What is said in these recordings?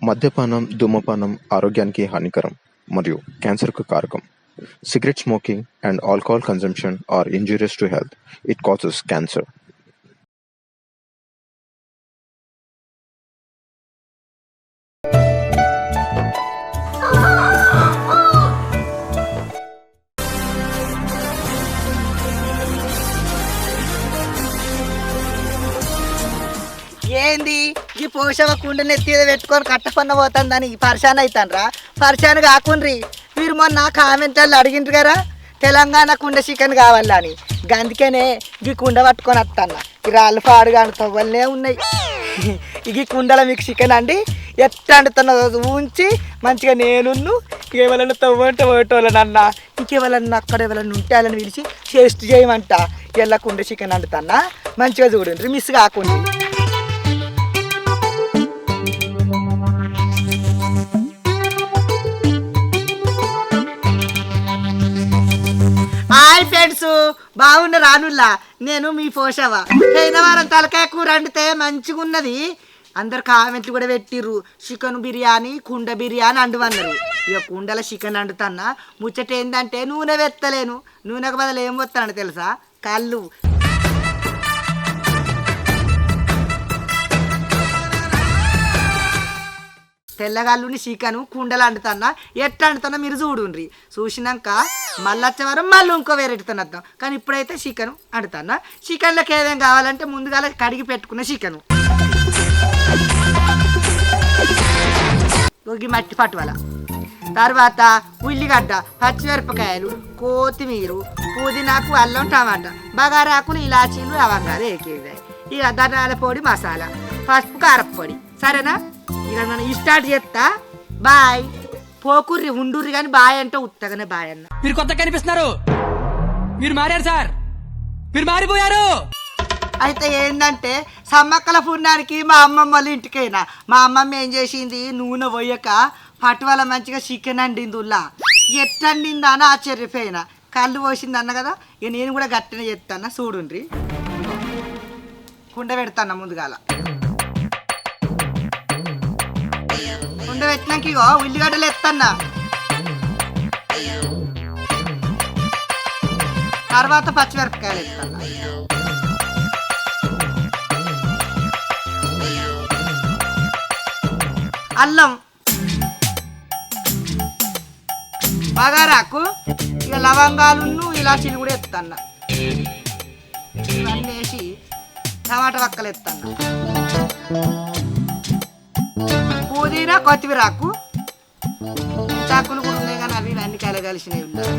మద్యపానం, ధూమపానం ఆరోగ్యానికి హానికరం మరియు క్యాన్సర్‌కు కారకం. Cigarette smoking and alcohol consumption are injurious to health. It causes cancer. ఏంది ఈ పోషవ కుండని ఎత్తి పెట్టుకొని కట్టపన్న పోతుందని పరిశాన్ అవుతాన్రా? పరిశాన్ కాకుండ్రి. మీరు మొన్న కామెంట్లో అడిగిండ్రు కదా తెలంగాణ కుండ చికెన్ కావాలని, అందుకనే ఈ కుండ పట్టుకొని వస్తాను. ఈ రాళ్ళు పాడు కానీ తవ్వలనే ఉన్నాయి. ఈ కుండలో మీకు చికెన్ అండి ఎట్లా అంటున్న ఉంచి మంచిగా నేనున్ను ఎవరైనా తవ్వంటే పోయేటోళ్ళనన్న ఇంకెవరన్నా అక్కడ ఎవరైనా ఉంటే వాళ్ళని పిలిచి టేస్ట్ చేయమంట. ఎలా కుండ చికెన్ అంటున్నా మంచిగా చూడండి, మిస్ కాకుండా. హాయ్ ఫ్రెండ్స్, బాగున్న రానుల్లా. నేను మీ పోషవ. పోయిన వారం తలకాయ కూర వండితే మంచిగా ఉన్నది. అందరు కామెంట్లు కూడా పెట్టిర్రు, చికెన్ బిర్యానీ కుండ బిర్యానీ అండువన్నారు. ఇక కుండల చికెన్ వండుతున్నా. ముచ్చట ఏంటంటే నూనె వెత్తలేను. నూనెకు బదులు ఏం వస్తాను తెలుసా? కళ్ళు. తెల్లగాళ్ళుని చికెను కుండలు వండుతున్నా. ఎట్లా వండుతున్నా మీరు చూడుండ్రి. చూసినాక మళ్ళీ వచ్చేవారం మళ్ళీ ఇంకో వేరేటితో వద్దాం. కానీ ఇప్పుడైతే చికెన్ వండుతున్నా. చికెన్లోకి ఏమేమి కావాలంటే ముందుగా కడిగి పెట్టుకున్న చికెను, ఒక మట్టి పట్టువల, తర్వాత ఉల్లిగడ్డ, పచ్చిమిరపకాయలు, కొత్తిమీర, పుదీనాకు, అల్లం, టమాటా, బగారాకులు, ఇలాచీలు, లవంగాలు ఏకేవి. ఇక ధనియాల పొడి, మసాలా, పసుపు, కారప్పొడి. సరేనా? ఇక మనం స్టార్ట్ చేస్తా. బాయ్. పోకుర్రి ఉండుర్రి కానీ బాయ్ అంటే ఉత్తగానే బాయ్ అన్న. మీరు కొత్త కనిపిస్తున్నారు, మీరు మారారు సార్, మీరు మారిపోయారు. అయితే ఏంటంటే సమ్మక్కల పుణ్యానికి మా అమ్మమ్మ వాళ్ళ ఇంటికైనా మా అమ్మమ్మ ఏం చేసింది, నూనె పోయక పట్టువల మంచిగా చికెన్ వండింది. ఉల్లా ఎట్లా వండిందా అని ఆశ్చర్యపోయినా. కళ్ళు పోసింది అన్న కదా, ఇక నేను కూడా గట్టినే చెప్తాను చూడుండ్రి. కుండ పెడతాను ముందుగాల. కుండ పెట్టినాక ఇగో ఉల్లిగడ్డలు ఎత్తన్నా. తర్వాత పచ్చిమిరపకాయలు ఎత్తన్నా. అల్లం, బగారాకు, ఇక లవంగాలు, ఇలాచీలు కూడా ఎత్తన్నా. ఇవన్నీ వేసి టమాటా వక్కలు ఎత్తన్నా. పుదీనా, కొత్తిమీరాకు, చాకులు కూడా ఉన్నాయి కానీ అవి అన్ని కలగలిసినవి ఉన్నాయి.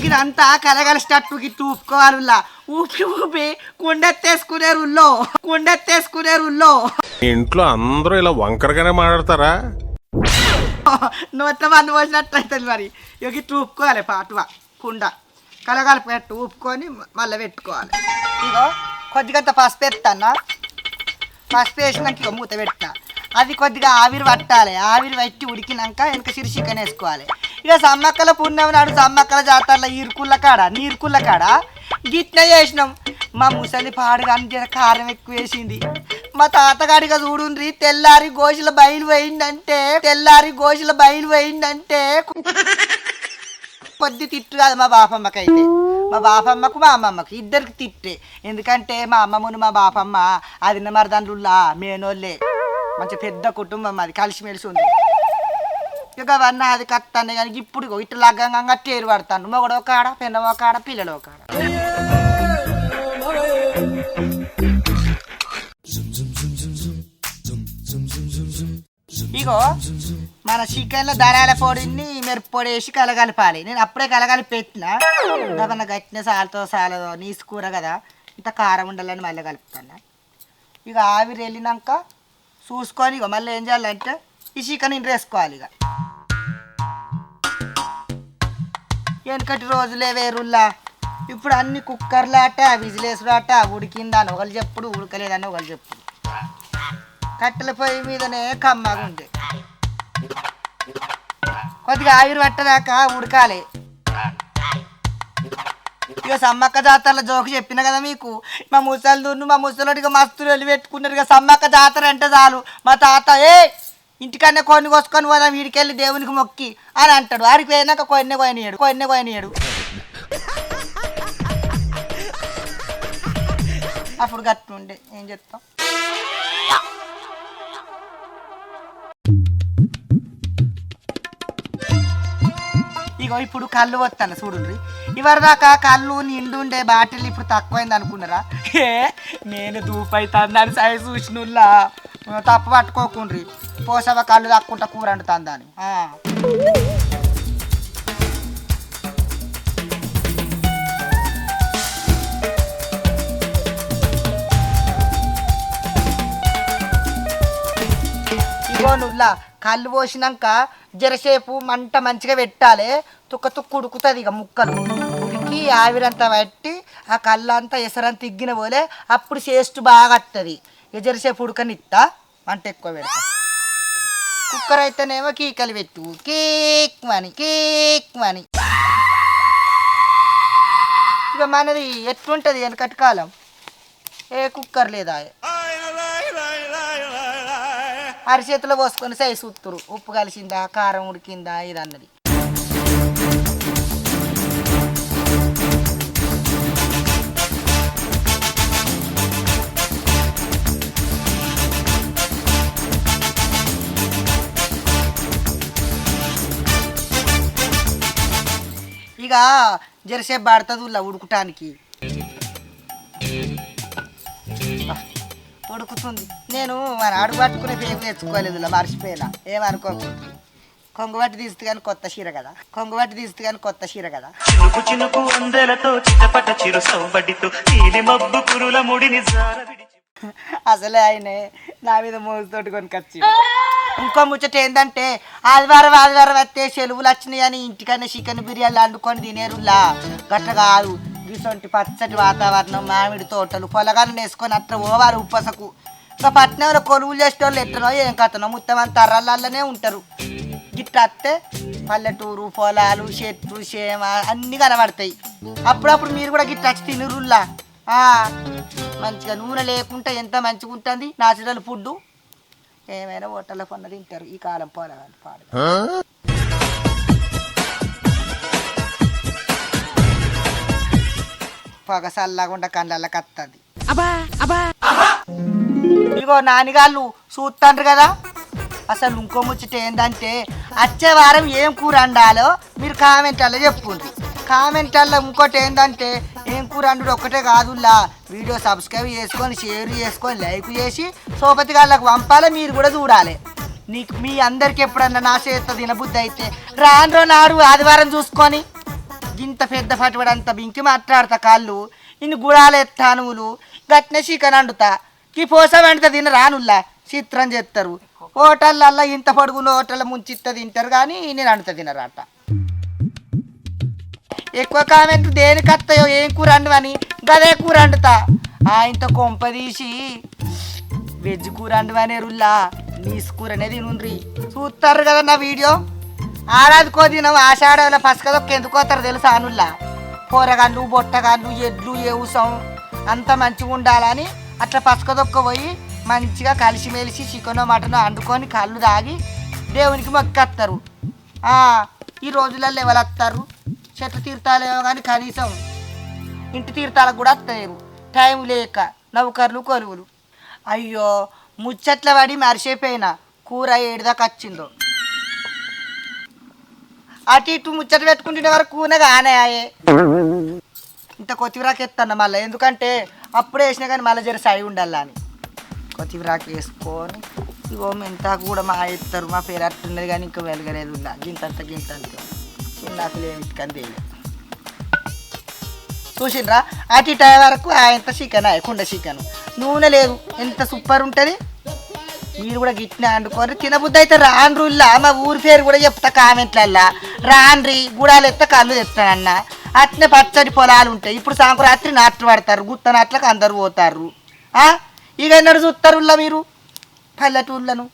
ఇదంతా కలగలిసేటట్టు గిట్టు ఊపుకోవాలి. ఊపి ఊపి కుండెత్తేసుకునే రుల్లో. ఇంట్లో అందరూ ఇలా వంకరగానే మాట్లాడతారా? నోట్ల మంది పోసినట్టు అవుతుంది మరి. ఇట్టు ఊపుకోవాలి. పాటువ కుండ కలగాలి పెట్టు ఊపుకొని మళ్ళీ పెట్టుకోవాలి. ఇగో కొద్దిగంత పసుపు ఎత్తన్నా. పసుపు వేసినాక ఇక మూత పెట్టినా. అది కొద్దిగా ఆవిరి పట్టాలి. ఆవిరి పట్టి ఉడికినాక వెనక సిరి చికెన్ వేసుకోవాలి. ఇక సమ్మక్కల పుణ్యం నాడు సమ్మక్కల జాతరలో నీరుకుళ్ళ కాడ గిట్నే చేసినాం. మా ముసలి పాడుగా కారం ఎక్కువ వేసింది. మా తాతగాడిగా చూడుండ్రి, తెల్లారి గోజుల బయలు పోయిందంటే కొద్ది తిట్టు కాదు మా బాపమ్మకైతే. మా బాపమ్మకు మా అమ్మమ్మకు ఇద్దరికి తిట్టే. ఎందుకంటే మా అమ్మమ్మను మా బాపమ్మ అది మరదండ్రుల్లా మేనోళ్ళే. మంచి పెద్ద కుటుంబం, అది కలిసిమెలిసి ఉంది. ఇక అవన్నీ అది కత్తాను. కానీ ఇప్పుడు ఇట్లా లగ్గంగా టేరు పడతాను. మొగడో కాడ, పెన్నమో కాడ, పిల్లలో కాడ. ఇగో మన చికెన్లో ధనియాల పొడిని మిరప పొడి వేసి కలగలిపాలి. నేను అప్పుడే కలగలిపి పెట్టినా. ఏమన్నా గట్టిన సాలదో నీసు కూర కదా, ఇంత కారం ఉండాలని మళ్ళీ కలుపుతాను. ఇక ఆవిరి వెళ్ళినాక చూసుకొని ఇక మళ్ళీ ఏం చేయాలంటే ఈ చికెన్ ఇంటి వేసుకోవాలి. ఇక వెనకటి రోజులే వేరుల్లా. ఇప్పుడు అన్ని కుక్కర్లాట, విజిలేసుడాట, ఉడికిందని ఒకళ్ళు చెప్పుడు, ఉడకలేదని ఒకళ్ళు చెప్పుడు. కట్టెల పొయ్యి మీదనే కమ్మగా ఉంది. కొద్దిగా ఆవిరి పట్టదాకా ఉడకాలి. ఇక సమ్మక్క జాతరలో జోకు చెప్పిన కదా మీకు, మా ముసలోడిగా మస్తు వెళ్ళి పెట్టుకున్నారు. ఇక సమ్మక్క జాతర అంటే చాలు మా తాత ఇంటికన్నా కొన్ని కోసుకొని పోదాం వీడికెళ్ళి దేవునికి మొక్కి అని అంటాడు. ఆడికి పోయినాక కొన్ని కొనియాడు. అప్పుడు గట్టుండే ఏం చెప్తాం. ఇగో ఇప్పుడు కళ్ళు వస్తాను చూడండి. ఇవరిదాకా కళ్ళు నిండుండే బాటిల్ ఇప్పుడు తక్కువైంది అనుకున్నారా? నేను దూపైతాను సైజు చూసినుల్లా తప్పు పట్టుకోకుండ్రి. పోసవ కళ్ళు తక్కుంటా కూర వండుతాను దాన్ని. ఇగో నుల్లా కళ్ళు పోసినాక జరసేపు మంట మంచిగా పెట్టాలి. తుక్క ఉడుకుతుంది. ఇక ముక్కలు ఉడికి ఆవిరంతా పట్టి ఆ కళ్ళు అంతా ఎసరంతా ఇగ్గిన పోలే అప్పుడు టేస్ట్ బాగా వస్తుంది. ఇక జరసేపు ఉడకనిస్తా, మంట ఎక్కువ పెడతా. కుక్కర్ అయితేనేమో కీకలు పెట్టు కేక్ మని. ఇక మనది ఎట్లుంటుంది వెనకటి కాలం, ఏ కుక్కర్ లేదా అరిచేతిలో పోసుకొని సై చూస్తురు ఉప్పు కలిసిందా కారం ఉడికిందా ఇది అన్నది. ఇక జరసేపు పడుతుంది ఉడుకుటానికి. ఉడుకుతుంది. నేను మన అడుగు పట్టుకునే పేరు తెచ్చుకోలేదు, మర్చిపోయినా. ఏమనుకోకుండా కొంగుబట్టి తీస్తే కానీ కొత్త చీర కదా. అసలే ఆయనే నా మీద మోజుతోటి కొనుకొచ్చి. ఇంకో ముచ్చట ఏంటంటే ఆదివారం వస్తే సెలవులు వచ్చినాయి అని ఇంటికన్నా చికెన్ బిర్యానీ వండుకొని తినేరులా. గట్ల కాదు, గిసొంటి పచ్చటి వాతావరణం, మామిడి తోటలు, పొలగాలను వేసుకొని అట్లా పోవాలి ఉప్పసకు. ఇంకా పట్నంలో కొలువులు చేసేటోళ్ళు ఎట్లనో ఏం కథనో మొత్తం అంత అర్రలనే ఉంటారు. గిట్లా వస్తే పల్లెటూరు, పొలాలు, చెట్లు, చేమ అన్నీ కనబడతాయి. అప్పుడప్పుడు మీరు కూడా గిట్లా వచ్చి తినురుల్లా. మంచిగా నూనె లేకుండా ఎంత మంచిగా ఉంటుంది నాచురల్ ఫుడ్. ఏమైనా హోటల్లో కొన్న తింటారు ఈ కాలం పోలగాలు పాడు. పొగ చల్లకుండా కళ్ళకి వస్తుంది. ఇగో నాన్నగాళ్ళు చూస్తాండ్రు కదా. అసలు ఇంకో ముచ్చట ఏంటంటే వచ్చే వారం ఏం కూర వండాలో మీరు కామెంట్లలో చెప్పుండ్రి. కామెంట్లలో ఇంకోటి ఏంటంటే ఏం కూర వండు ఒక్కటే కాదులా, వీడియో సబ్స్క్రైబ్ చేసుకొని షేర్ చేసుకొని లైక్ చేసి సోపతి గాళ్ళకు పంపాలి. మీరు కూడా చూడాలి. మీ అందరికి ఎప్పుడన్నా నా చేత తినబుద్ధి అయితే రాను నాడు ఆదివారం చూసుకొని ఇంత పెద్ద పట్టుబడంత బింకి మాట్లాడతా కాళ్ళు ఇన్ని గుడాలు ఎత్తా నువ్వులు గట్టిన చికెన్ వండుతా. ఈ పోస వండితే తిన రానుల్లా చిత్రం చేస్తారు. హోటళ్ళల్లో ఇంత పొడుగున్న హోటల్లో ముంచిత్త తింటారు కానీ నేను వండుతా తినరాట. ఎక్కువ కామెంట్లు దేనికి వస్తాయో ఏం కూర వండువని గదే కూర వండుతా. ఇంత కొంప తీసి వెజ్ కూర వండువనే రుల్లా నీసు కూర అనేది తినుండ్రి. చూస్తారు కదా నా వీడియో. ఆరాధకో దినం ఆషాఢంలో పసకదొక్క ఎందుకు వస్తారు తెలుసా అనుల్లా. కూరగాళ్ళు, బొట్టగాళ్ళు, ఎడ్లు, ఏవుసం అంతా మంచిగా ఉండాలని అట్లా పసకదొక్క పోయి మంచిగా కలిసిమెలిసి చికెనో మటనో వండుకొని కళ్ళు తాగి దేవునికి మొక్కేస్తారు. ఈ రోజులలో ఎవరు వస్తారు? చెట్ల తీర్థాలేమో కానీ కనీసం ఇంటి తీర్థాలకు కూడా వస్తారు టైం లేక నౌకర్లు కొలువులు. అయ్యో ముచ్చట్ల పడి మరిచిపోయినా కూర ఏడుదాకా వచ్చిందో. అటు ఇటు ముచ్చట పెట్టుకుంటున్న వరకు కూర కానాయే. ఇంత కొత్తిమీరాకు ఎత్తాను మళ్ళీ, ఎందుకంటే అప్పుడే వేసినా కానీ మళ్ళీ జర సై ఉండాలని అని కొత్తిమీరాకు వేసుకొని ఇగో మెంతాకు కూడా మా ఎత్తారు. మా పేరు అట్టున్నది కానీ ఇంకా వెలగలేదు. గింతంత చిన్నాకులు ఏమి ఇటుకని తేలేదు. చూసిండ్రా అటు ఇటు అయ్యే వరకు ఎంత చికెన్ కుండ చికెన్ నూనె లేదు, ఎంత సూపర్ ఉంటుంది. మీరు కూడా గిట్నే వండుకోరు. తినబుద్ధి అయితే రాన్రుల్లా. మా ఊరి పేరు కూడా చెప్తా కామెంట్లల్లా. రాన్రి గుడాలు ఎత్తా కళ్ళు తెస్తానన్న. అట్నే పచ్చడి పొలాలు ఉంటాయి. ఇప్పుడు సంక్రాంతి నాట్లు పడతారు, గుత్త నాట్లకు అందరు పోతారు. ఇక ఎన్నడు చూస్తారుల్లా మీరు పల్లెటూళ్ళను.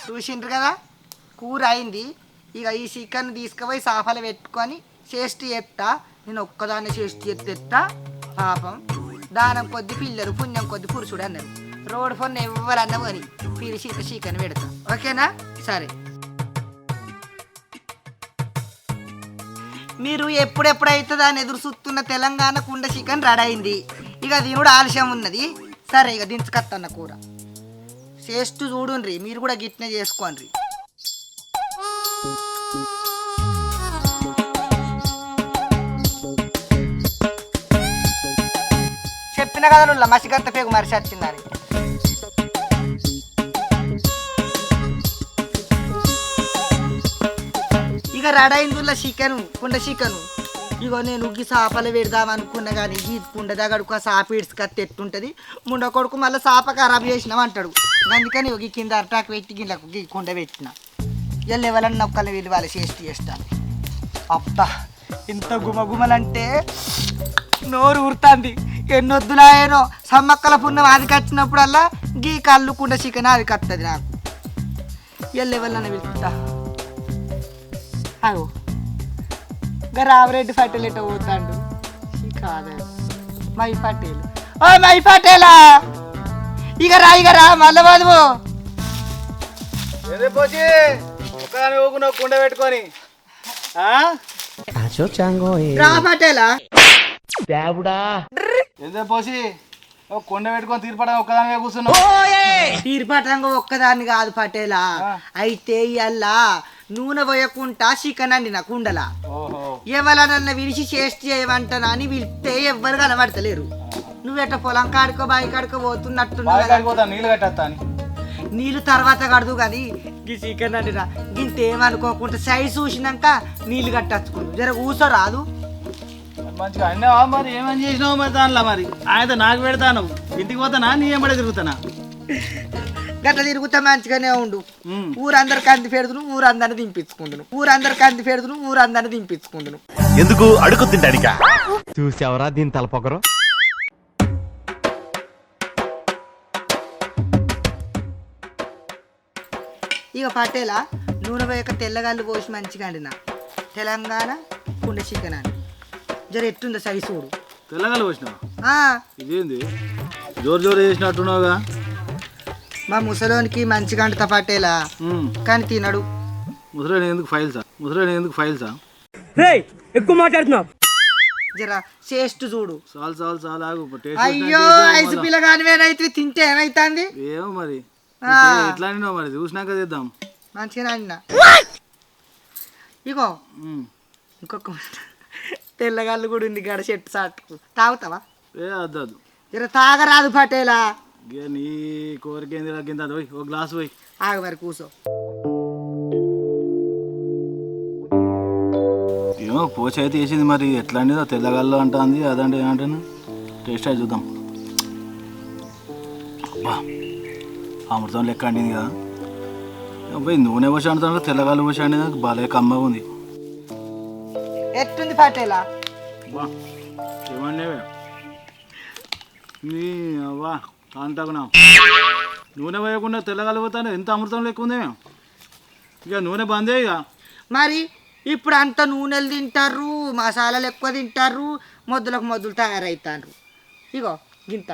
చూసిండ్రు కదా కూర అయింది. ఇక ఈ చికెన్ తీసుకుపోయి సాఫలు పెట్టుకొని చేస్ట్ చేస్తా. నేను ఒక్కదాన్ని చేసి ఎత్తెత్తా పాపం దానం కొద్ది పిల్లలు పుణ్యం కొద్ది పురుషుడు అన్నారు. రోడ్ ఫోన్ ఎవరన్నా కానీ పిలిచి చీకని పెడతా. ఓకేనా? సరే. మీరు ఎప్పుడెప్పుడైతుందా అని ఎదురు చూస్తున్న తెలంగాణ కుండ చికెన్ రెడీ అయింది. ఇక దీనుడు ఆలస్యం ఉన్నది. సరే ఇక దించుకత్తన్న కూర చేస్తూ చూడుండ్రి, మీరు కూడా గిట్నే చేసుకోండి. చెప్పిన కదా నువ్వు మసిగత్త పేగు మరిచి వచ్చిందని. ఇక రడైందుల చికెను కుండ చికెను. ఇగో నేను ఉగ్గి చేపలు పెడదాం అనుకున్నా కానీ ఈ కుండ దగ్గరకు చేప ఇడ్చుకత్తి ఎట్టుంటుంది. ముండ కొడుకు మళ్ళీ చేప ఖరాబ్ చేసినాం అంటాడు. అందుకని ఒక కింద అరటాకు పెట్టి గిళ్ళకు గీ కుండ పెట్టిన. ఇవాళ ఎవరన్నా ఒక్కళ్ళని వీళ్ళు వాళ్ళు చేస్తాను. అబ్బా ఇంత గుమగుమలంటే నోరు ఊరుతుంది. ఎన్నొద్దులాయనో సమ్మక్కల పుణ్యం అది కట్టినప్పుడల్లా గీ కళ్ళు కుండ చికెన్ అది కత్తది నాకు. ఇవాళ ఎవరన్నా వెళ్తా అగో రామరెడ్డి పటేల్ ఎట పోతాడు కాదు మై పటేల్. ఓ మై పటేలా ఇక రా మళ్ళీ బాదువు పోసి ఒకదాని ఊకున్నావు కుండ పెట్టుకొని. రా పటేలా ఏదో పోసి కుండ పెట్టుకొని తీర్పడం ఒక్కదాని కూర్చున్నావు. తీర్పటంగా ఒక్కదాన్ని కాదు పటేలా. అయితే ఇయ్యల్లా నూనె పోయకుండా చికెన్ అండి నా కుండలా. ఎవరన్నా విడిచి చేసి చేయమంటానా అని పిలిస్తే ఎవ్వరు కనబడతలేరు. నువ్వెట్ట పొలం కాడుకో బావి కాడుకో పోతున్నట్టున్నావు. నీళ్ళు కట్టా నీళ్ళు తర్వాత కడదు కానీ ఈ చికెన్ అండి నా గింత ఏమనుకోకుండా సైజు చూసినాక నీళ్ళు కట్టచ్చుకుంటు జర కూసో రాదు. మంచిగా అన్నావా మరి? ఏమని చేసినావు మరి దానిలో? మరి ఆయన నాకు పెడతాను ఇంటికి పోతానా నీ ఏమడే తిరుగుతానా? గట్ల తిరుగుతా మంచిగానే ఉండు. ఊరందరికి అంది పెడుతును ఊరందరిని దింపించుకుంటును. ఎందుకు అడుగు తింటానికా? చూసావరా దీని తలపొగరు. ఇక పట్టేలా నూనె పోయాక తెల్లగాళ్ళు పోసి మంచిగా అండిన తెలంగాణ కుండ చికెన్ అని జర ఎట్టుందో సైజు చూడు. తెల్లగాలు పోసినావా? ఇదేంది జోరు జోరు చేసినట్టున్నావుగా. మా ముసలోనికి మంచిగా అంటుతా పట్టేలా కానీ తినడు. ముసలోని ఎందుకు ఫైల్సా? ఎక్కువ మాట్లాడుతున్నావు. జర చేస్ట్ చూడు. చాలు అయ్యో ఐసు పిల్లగానివేనైతే తింటే ఏమైతుంది? ఏమో మరి ఎట్లా మరి చూసినాక చేద్దాం. మంచిగా అండినా. ఇగో ఇంకొక తెల్లగాళ్ళు కూడా ఉంది గడ చెట్టు సాటుకు. తాగుతావా? అద్దు జర తాగరాదు పటేలా. నీ కోరికేంది కింద పోయి ఒక గ్లాస్ పోయి ఆగ మరి కూసో. ఏమో పోచ అయితే వేసింది మరి ఎట్లా అండి తెల్లగాళ్ళు అంటుంది అదంటే ఏమంటాను టేస్ట్ అయితే చూద్దాం. అమృతం లెక్క అండింది కదా. పోయి నూనె పోసి అంటున్నా తెల్లగాళ్ళు పోసి అండి నాకు బాగా కమ్మగా ఉంది. ఎట్టుంది పటేలా? ఏమన్నావే నీ అవ్వా అంతకునా నూనె పోయకుండా తెల్లగాలు పోతాను ఎంత అమృతం లెక్క ఉంది. ఇక నూనె బందే. ఇక మరి ఇప్పుడు అంత నూనెలు తింటారు, మసాలాలు ఎక్కువ తింటారు, మొద్దులకు మొద్దులు తయారవుతారు. ఇగో గింత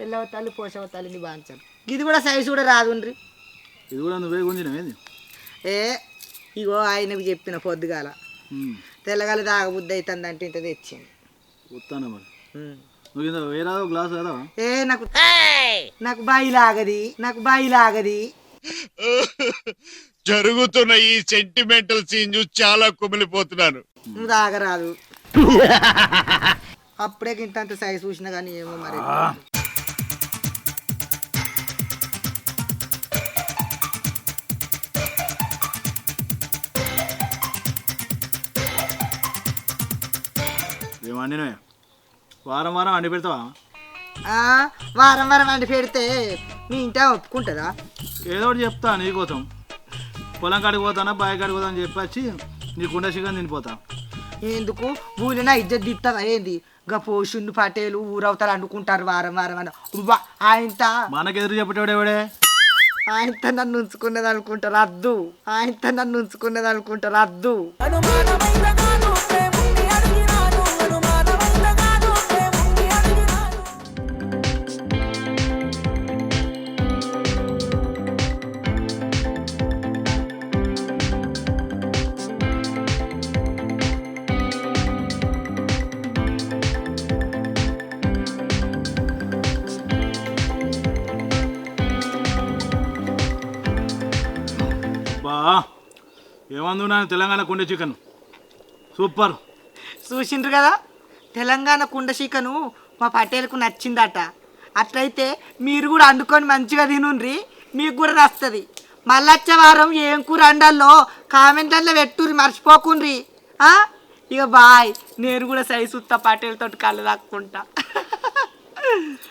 పిల్లవతాలు పోషవతాలు బాంచారు. ఇది కూడా సైజు కూడా రాదుండ్రి. ఇది కూడా నువ్వే గుంజినవేంది? ఇగో ఆయనకు చెప్పిన పొద్దుగాల తెల్లగాలి తాగబుద్ధి అవుతుంది అంటే ఇంత తెచ్చింది. వస్తాను మరి నువ్వు వేరే గ్లాస్ కదా. నాకు బాయి లాగది. జరుగుతున్న ఈ సెంటిమెంటల్ సీన్ చూసి చాలా కుమిలిపోతున్నాను. నువ్వు తాగరాదు. అప్పుడే ఇంత సైజు చూసినా కానీ ఏమో మరి. ఏమండినవే వారం వారం అండి పెడతావా? వారం వారం వండి పెడితే మీ ఇంట ఒప్పుకుంటుందా? ఏదో ఒకటి చెప్తా నీకోసం. పొలం కాడికి పోతానా బావి కాడికి పోతా అని చెప్పొచ్చి నీ కుండ చికెన్ తినిపోతా. ఎందుకు ఊళ్ళో ఇజ్జత్ దిట్టదా ఏంది? గా పోషుండు పటేలు ఊరవుతారు అనుకుంటారు వారం వారం అని. ఆయనత మనకెదురు చెప్పేవాడు ఎవడే? ఆయనతో నన్ను ఉంచుకున్నది అనుకుంటారు అద్దు. ఆయనతో నన్ను ఉంచుకున్నది అనుకుంటారు అద్దు. ఏమందు నా తెలంగాణ కుండ చికెన్ సూపర్. చూసిండ్రు కదా, తెలంగాణ కుండ చికెను మా పటేల్కు నచ్చిందట. అట్లయితే మీరు కూడా వండుకొని మంచిగా తినుండ్రి, మీకు కూడా వస్తుంది. మళ్ళీ వచ్చే వారం ఏం కూర వండాలో కామెంట్లలో పెట్టుర్రి, మర్చిపోకుండ్రి. ఇక బాయ్, నేను కూడా సై సుత్తా పటేల్ తోటి కళ్ళు దాక్కుంటా.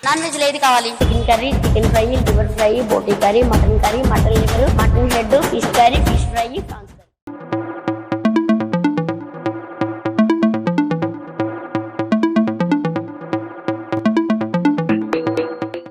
నాన్ వెజ్ ఏది కావాలి? Chicken curry, chicken fry, liver fry, బోటీ curry, mutton liver, mutton head, fish curry, fish fry,